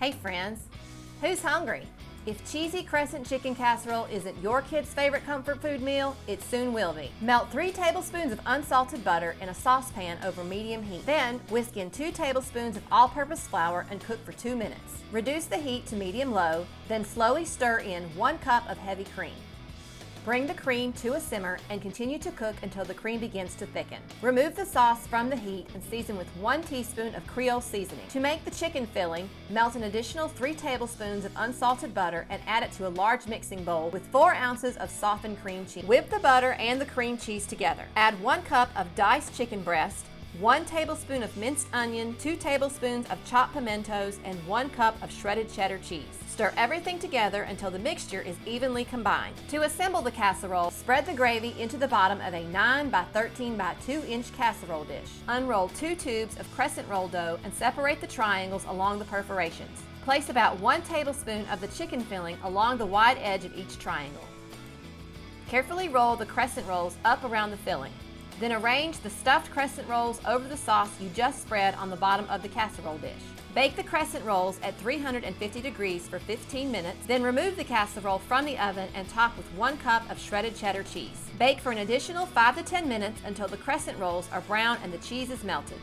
Hey friends, who's hungry? If cheesy Crescent chicken casserole isn't your kid's favorite comfort food meal, it soon will be. Melt 3 tablespoons of unsalted butter in a saucepan over medium heat. Then whisk in 2 tablespoons of all-purpose flour and cook for 2 minutes. Reduce the heat to medium-low, then slowly stir in 1 cup of heavy cream. Bring the cream to a simmer and continue to cook until the cream begins to thicken. Remove the sauce from the heat and season with 1 teaspoon of Creole seasoning. To make the chicken filling, melt an additional 3 tablespoons of unsalted butter and add it to a large mixing bowl with 4 ounces of softened cream cheese. Whip the butter and the cream cheese together. Add 1 cup of diced chicken breast, 1 tablespoon of minced onion, 2 tablespoons of chopped pimentos, and 1 cup of shredded cheddar cheese. Stir everything together until the mixture is evenly combined. To assemble the casserole, spread the gravy into the bottom of a 9 by 13 by 2 inch casserole dish. Unroll 2 tubes of crescent roll dough and separate the triangles along the perforations. Place about 1 tablespoon of the chicken filling along the wide edge of each triangle. Carefully roll the crescent rolls up around the filling. Then arrange the stuffed crescent rolls over the sauce you just spread on the bottom of the casserole dish. Bake the crescent rolls at 350 degrees for 15 minutes, then remove the casserole from the oven and top with 1 cup of shredded cheddar cheese. Bake for an additional 5 to 10 minutes until the crescent rolls are brown and the cheese is melted.